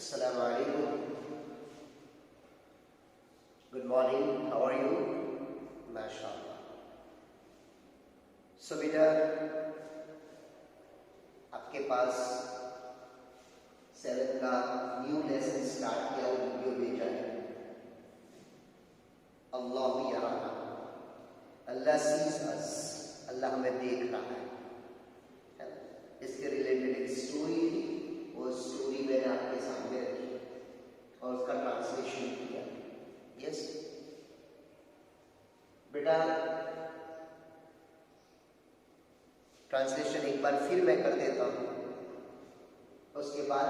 Assalamu alaikum. Good morning. How are you? MashaAllah. So बेटा आपके पास 7 का न्यू लेसन स्टार्ट किया और वीडियो भेजा है. अल्लाह यराना, अल्लाह सीज अस, अल्लाह हमें देख रहा है. इसके रिलेटेड एक स्टोरी थी, वो स्टोरी मैंने आपके सामने रखी और उसका ट्रांसलेशन किया. यस बेटा, ट्रांसलेशन एक बार फिर मैं कर देता हूं, उसके बाद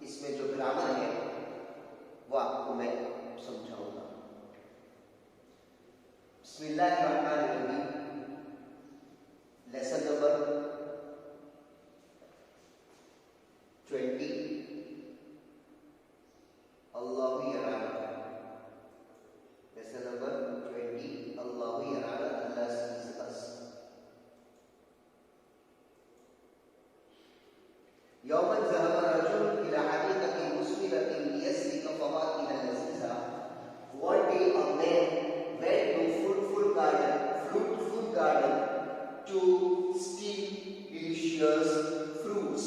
इसमें जो ग्रामर है वो आपको मैं समझाऊंगा. बिस्मिल्लाहिर्रहमानिर्रहीम. Lesson number 20. अल्लाहु यराना. Lesson number 20. अल्लाहु यराना, अल्लाह सीज अस. यौमन ज़हब रजुल इला हदीक़तिन मुस्मिरतिन लियस्लिक फवाकिह लज़ीज़ा. One day a man went to fruitful garden to steal delicious fruits.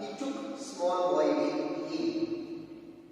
He took small boy with him.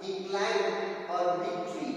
He climbed on a big tree.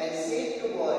and said to boy,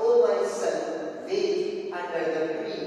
O my son, wait under the tree.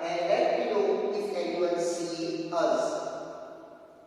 and let me know if anyone sees us.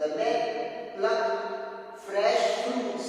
The man plucked fresh fruits.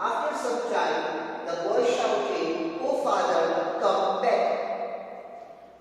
After some time, the boy shouted, "O father, come back."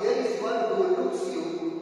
Here is one who looks you.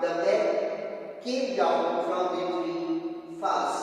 The man came down from the tree fast.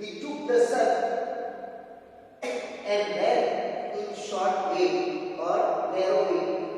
He took the son and ran in short way or narrow way.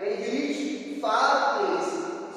when he reached far place,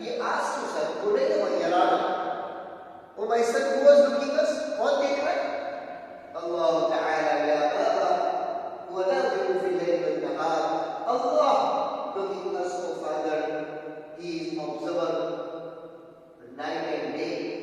he asked his son, "Bunayya man yarana?" O my son, who was looking us? कौन देख रहा है? Allah Ta'ala ya Baba, huwa nadhiru fil layl wal nahar. Allah looking us, O father, he is observer night and day.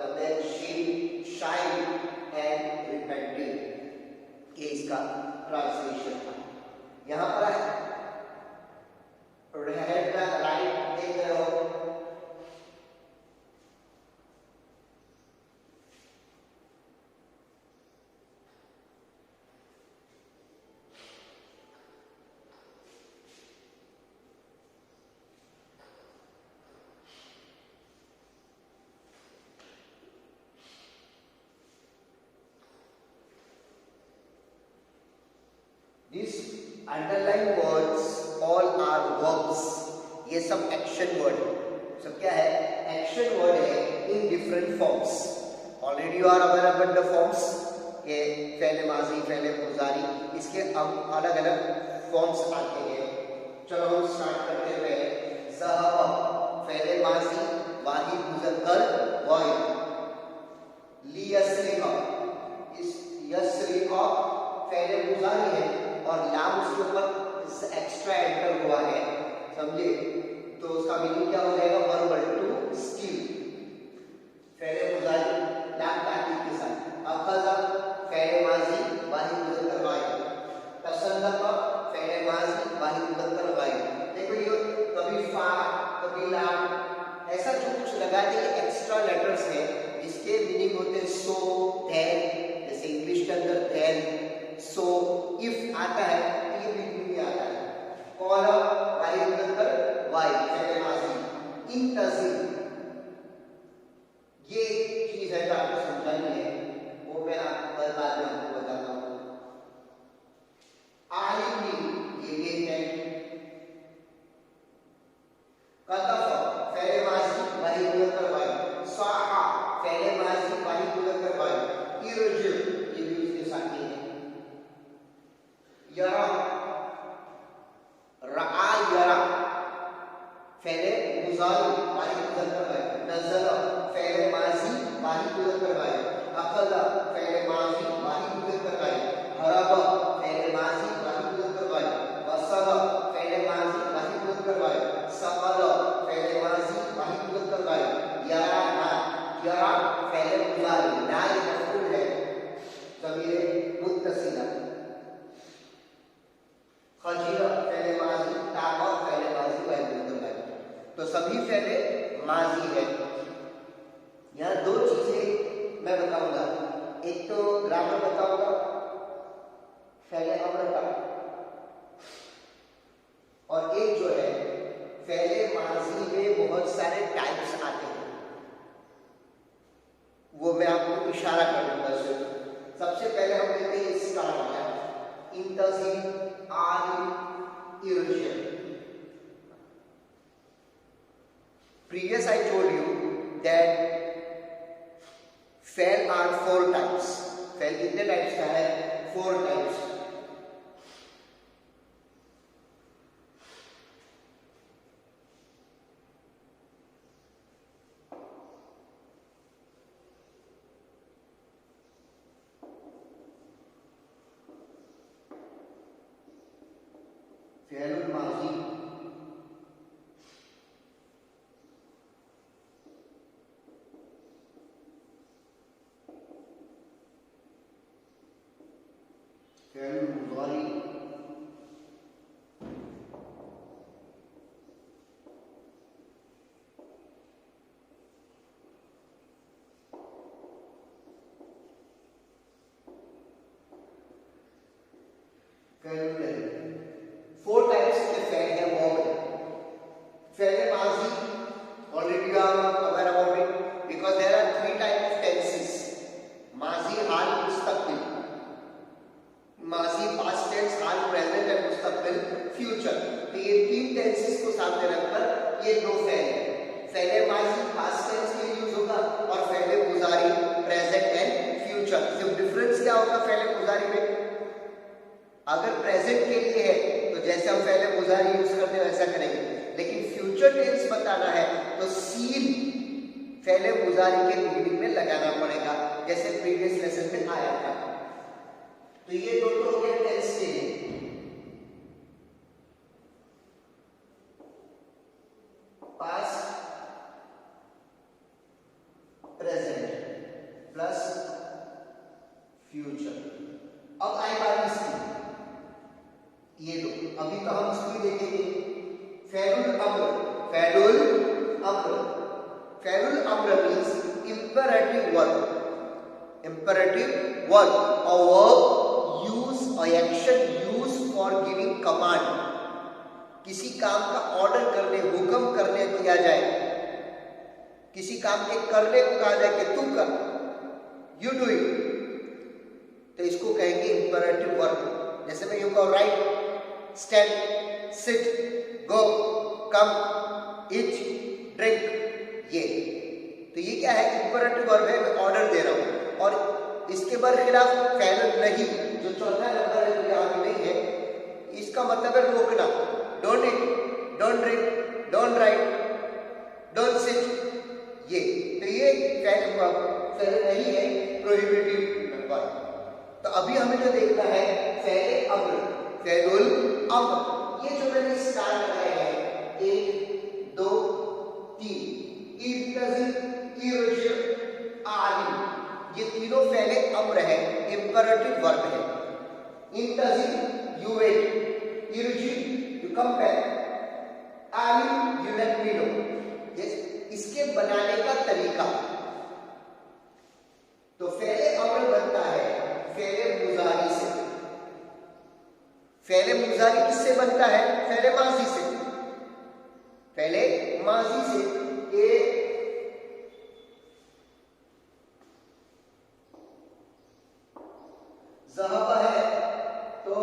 The man shied and repented. ये इसका translation था. यहाँ पर right देख रहे हो. These underlined words all are verbs. ये सब एक्शन वर्ड है. सब क्या है? एक्शन वर्ड है in different forms. Already you are aware about the forms के फेले माजी, फेले मुजारी, इसके अब अलग अलग फॉर्म्स आते हैं. चलो हम स्टार्ट करते हैं. ज़हबा फेले माजी, वाहिद मुज़क्कर वाहिद. लियस्रिका, इस यस्रिका फेले मुजारी है और लाम उसके ऊपर एक्स्ट्रा एंटर हुआ है, समझे? तो उसका मीनिंग क्या हो जाएगा? Verbal to steal. फेले मुजारी लाम ताकीद के साथ. अखज़ा फेले माजी, वाहिद मुज़क्कर गायब. तसल्लक़ा फेले माजी, वाहिद मुज़क्कर गायब. देखो ये कभी फा कभी लाम ऐसा जो कुछ लगाते हैं एक्स्ट्रा लेटर्स हैं, इसके मीनिंग होते हैं सो, देन. जैसे इंग्लिश के अंदर देन, सो, इफ आता है तो ये बिल्कुल भी आता है. कॉला वाहिद मुज़क्कर वाहिद फेले माजी. इंतज़िर, ये चीज है जो आपको समझानी है, वो मैं आपको बाद में आपको बताता हूँ. आलिमी, ये है. कतफ़ फेले माजी, वाहिद मुज़क्कर वाहिद. रआ यरा फेले मुजारी वाहिद मुजक्कर गायब, नज़ला फेले माजी वाहिद मुजक्कर गायब, अखला फेले माजी वाहिद मुजक्कर गायब, हरबा फेले माजी वाहिद मुजक्कर गायब, वसला फेले माजी वाहिद मुजक्कर गायब, सक़ला फेले माजी वाहिद मुजक्कर गायब, यरा ना यरा फेले मुजारी ना ये मफऊल है ज़मीर मुत्तसिला, खजीरा फेले माजी ताका फेले माजी वाहिद मुजक्कर गायब। तो सभी फेले माजी है। यहाँ दो चीजें मैं बताऊंगा, एक तो ग्रामर बताऊंगा फेले अम्र का, और एक जो है फेले माजी में बहुत सारे टाइप्स आते हैं, वो मैं आपको इशारा कर दूंगा। सबसे पहले हम लेते हैं इसका आया इंतज़िर आलिम इरशिद। Previous I told you that fail are 4 types. Fail कितने टाइप्स का है? 4 टाइप्स। फेलुल माजी, फेलुल मुज़ारी, फेलुल 4 टाइप्स के फेल है वर्ब में। फेल माजी already you are aware about it because there are 3 types of tenses: माजी, हाल, मुस्तकबिल। माजी पास्ट टेंस, हाल प्रेजेंट एंड मुस्तकबिल फ्यूचर। तो ये 3 टेंसेस को सामने रखकर ये 2 फेल है। फेले माजी पास्ट टेंस के लिए यूज होगा और फेले मुजारी प्रेजेंट एंड फ्यूचर। सिर्फ डिफरेंस क्या होगा फेले मुजारी में? अगर प्रेजेंट के लिए है तो जैसे हम फेले मुजारी यूज करते हैं वैसा करेंगे, लेकिन फ्यूचर टेंस बताना है तो सीन फेले मुजारी के बिगिनिंग में लगाना पड़ेगा, जैसे प्रीवियस लेसन में आया था। तो ये दोनों हो गए टेंस के लिए। Past present plus future. अब आई बात इसकी, ये दो अभी तो हम इसको देखेंगे। फेलुल अम्र, फेलुल अम्र, फेलुल अम्र means imperative verb. Imperative verb, a verb use or action used for giving command। किसी काम का ऑर्डर करने, हुक्म करने किया जाए, किसी काम के करने को कहा जाए कि तू कर, you do it, तो इसको कहेंगे इंपेरेटिव वर्ब। जैसे मैं यूं कहूं राइट, स्टैंड, सिट, गो, कम, ईट, ड्रिंक, ये तो ये क्या है? इंपेरेटिव वर्ब है, मैं ऑर्डर दे रहा हूं। और इसके बरखिलाफ फेल नहीं, जो चौथा नंबर है जो यहाँ पे नहीं है, इसका मतलब है रोकना। Don't eat, don't drink, don't write, don't sit, ये तो ये फेल नहीं है, प्रोहिबिटिव वर्ब। तो अभी हमें जो देखना है फेले अम्र, फेलुल अम्र। ये जो मैंने स्टार लगाए हैं 1 2 3, इंतज़िर, इरशिद, आलिम, ये तीनों फेले अम्र है, इंपेरेटिव वर्ब है। इंतज़िर यू वेट, इरशिद यू कम बैक, आलिम यू लेट मी नो। इसके बनाने का तरीका, तो फेले अम्र बनता है फेले मुजारी से। फेले मुजारी किससे बनता है? फेले माजी से। फेले माजी से ये ज़हब है तो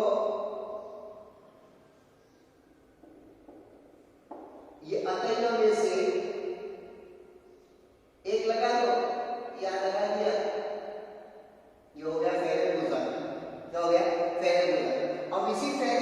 ये अतैना में से एक लगा दो, या लगा दिया, ये हो गया फेले मुजारी। क्या हो गया? फेले मुजारी। अब इसी फेले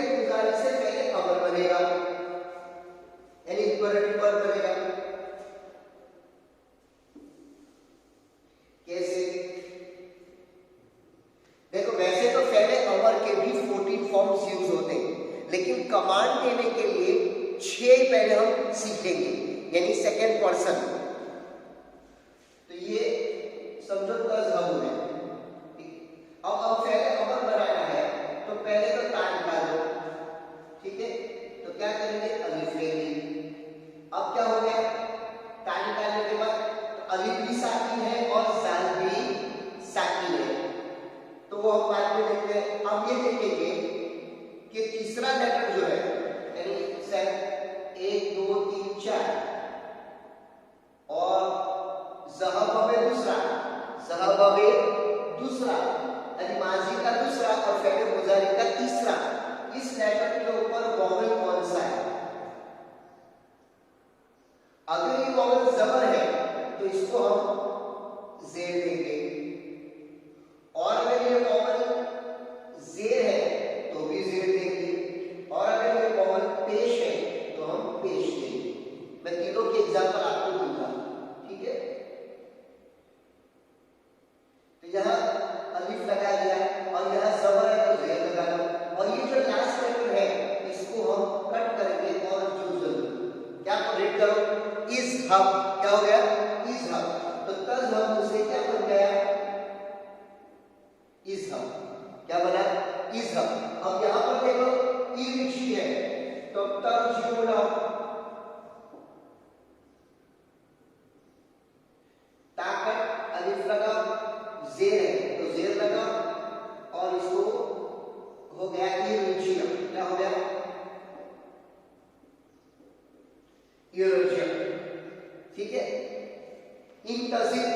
कमांड देने के लिए 6 पहले हम सीखेंगे, यानी सेकेंड पर्सन। तो ये समझो तज हम हो गए। अब पहले अमर बनाना है तो पहले तो ता निकालो, ठीक है। तो क्या करेंगे, अलिफ लेंगे। अब क्या हो गया, ता निकालने के बाद अलिफ भी साकिन है और जाल भी साकिन है, तो वो हम बाद में देखते हैं। अब ये देखेंगे कि तीसरा लेटर जो है, यानी सेट 1 2 3 4 और ज़हब दूसरा, ज़हब दूसरा, यानी माजी का दूसरा और फेल मुजारी का तीसरा, इस लेटर के ऊपर वॉवेल कौन सा है? अगर ये वॉवेल जबर है तो इसको हम जेर देंगे, और अगर ये वॉवेल जेर है तो भी जेर देंगे, और अगर ये वॉवेल पेश है तो हम पेश देंगे। मैं तीनों के एग्जांपल आपको दूंगा, ठीक है। तो यहाँ अलिफ लगा दिया और यहाँ जबर है तो जेर लगा दो, और ये जो लास्ट लेटर है इसको हम कट करेंगे और जुजल, क्या रेड करो, इज हब, क्या हो गया, इज हब। तो तज हम उसे क्या बन गया, इज हब, क्या बना, इज हब। अब यहां पर देखो इरिची है तो तरजुना, ताकत अलिफ लगा, जेर है तो जेर लगा, और इसको हो गया इरिचिया, क्या हो गया, इरिचिया, ठीक है। इंतजिर,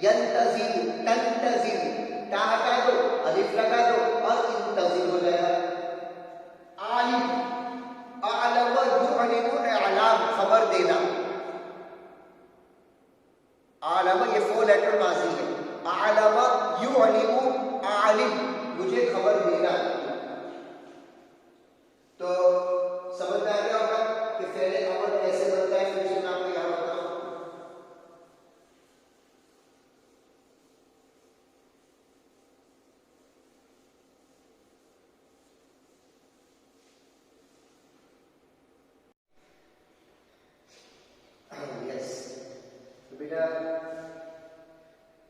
यंतजिर, तंतजिर, ता हटा दो, अलिफ लगा दो और इंतजिर हो जाएगा। आलिम, आलम युअलिमु इलाम, खबर देना। आलम ये 4 लेटर माजी है, आलम युअलिमु आलिम, मुझे खबर देना। तो समझ में आ गया होगा कि फेले अमर कैसे बनता है, फिर से मैं आपको यहाँ बताऊं। यस, तो बेटा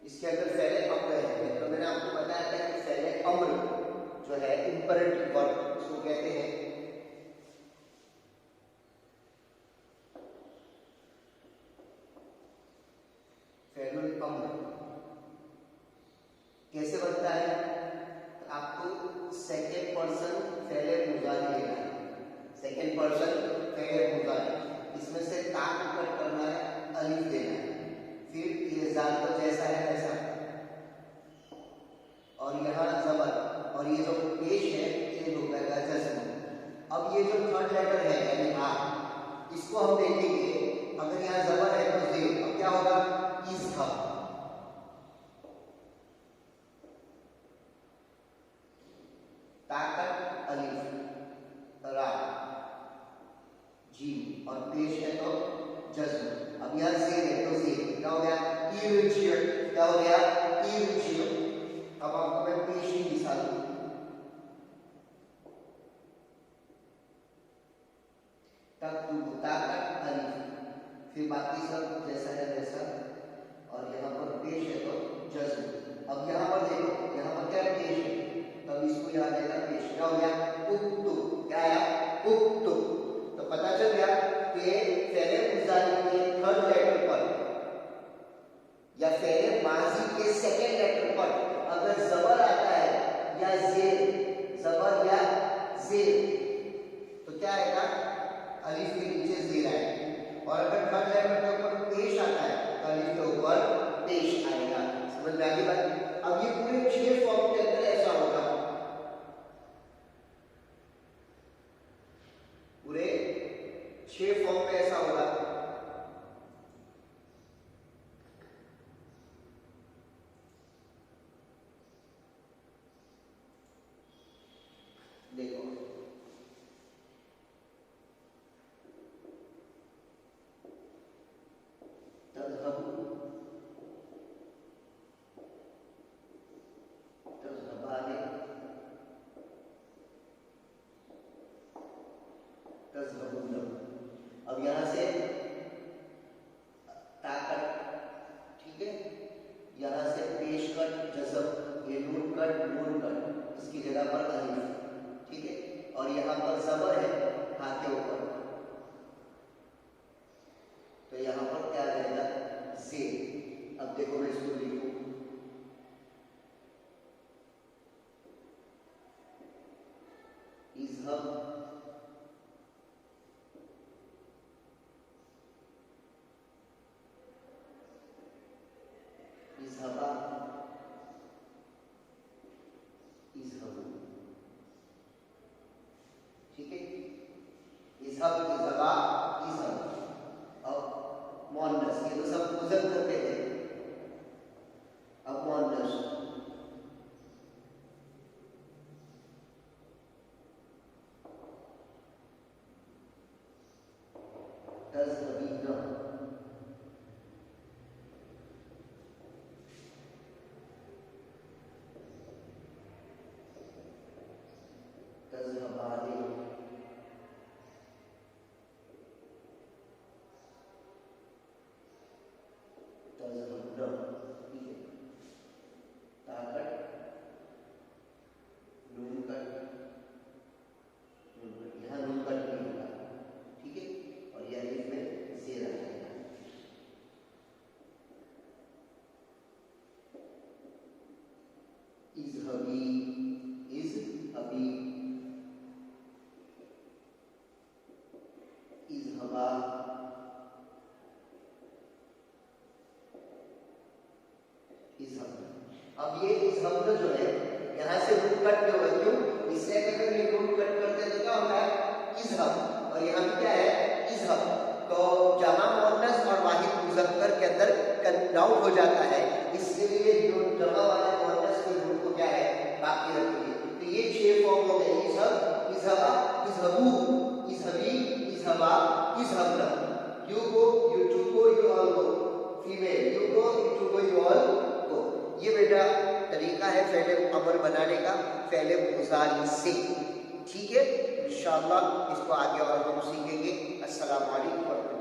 इसके अंदर फेले अम्र है, तो मैंने आपको बताया था कि फेले अम्र जो है इंपरेटिव वर्ब उसको कहते हैं। फेलुल अम्र कैसे बनता है, तो आपको सेकेंड पर्सन फेले मुजारी लेना है, सेकेंड पर्सन फेले मुजारी, इसमें से ता को कट करना है, अलिफ देना है, फिर ये जाल तो जैसा है वैसा, और यहाँ जबर, और ये जो पेश है ये हो जाएगा जज्म। अब ये जो थर्ड लेटर है यानी आ, इसको हम देखेंगे, अगर यहाँ जबर है तो जेर, अब क्या होगा, इज़हब, ताकत अलिफ, रा, जीम, और पेश है तो जज्म। अब यहाँ जेर है तो जेर, क्या हो गया, इरजिय, क्या हो गया, इरजिय। अब आपको मैं पेश ही मिसाल दूं, तक्तुब, ताकत अलिफ, फिर बाकी सब जैसा है वैसा, और यहाँ पर पेश है तो जज्म। अब यहाँ पर देखो, यहाँ पर क्या पेश है, तब इसको यहाँ देना पेश, क्या हो गया, उक्तुब, क्या आया, उक्तुब। तो पता चल गया कि फेले मुजारी के थर्ड लेटर पर या फेले माजी के सेकेंड लेटर पर अगर जबर आता है या जेर, जबर या जेर, तो क्या आएगा, अलिफ के नीचे जेर आएगा, और अगर थर्ड लेटर के ऊपर पेश आता है तो अलिफ के ऊपर पेश आएगा। समझ में आ गई बात। अब ये पूरे 6 फॉर्म के अंदर ऐसा होगा, पूरे 6 फॉर्म में ऐसा होगा। देखो तज़हबु, तज़हबाने, तज़हबुन। अब यहाँ से ताकत, ठीक है, यहाँ से पेश कट जज़ब, ये नून कट, इसकी जगह पर अलिफ, ठीक है, और यहाँ पर ज़बर है हा के ऊपर, तो यहाँ पर क्या आ जाएगा से। अब देखो मैं इसको लिखूं, इज़हब, इज़हबा, इज़हबू, ठीक है, इज़हब, इज़हबा, इज़हब। अब मुअन्नस, ये तो सब मुज़क्कर करते थे, अब मुअन्नस, तज़हबीना, तज़हबाने, तज़हबना, ठीक है, ताकत, नून कट, यहाँ नून कट नहीं होगा, ठीक है, और यह अलिफ में ज़ेर आ जाएगा। इज़हबी, इज़हबी, इज़हबा, इज़हबना। अब ये इज़हबना जो है यहाँ से नून कट नहीं होगा, क्यों? इसलिए अगर ये नून कट करते तो क्या होता है इज़हब, और यहाँ भी क्या है इज़हब, तो जमा मुअन्नस और वाहिद मुज़क्कर के अंदर डाउट हो जाता है, इसलिए जो जमा वाले मुअन्नस के रूप को क्या है बाकी रखेंगे। तो ये 6 फॉर्म हो गए, इज़हब, इज़हबा, इज़हबू, इज़हबी, इज़हबा, इज़हबना। You go, you two go, you all go, female, you go, you two go, you all go. ये बेटा तरीका है फ़ेल अमर बनाने का, फ़ेल मुज़ारी से, ठीक है। इंशाअल्लाह इसको आगे और हम सीखेंगे। अस्सलामु अलैकुम।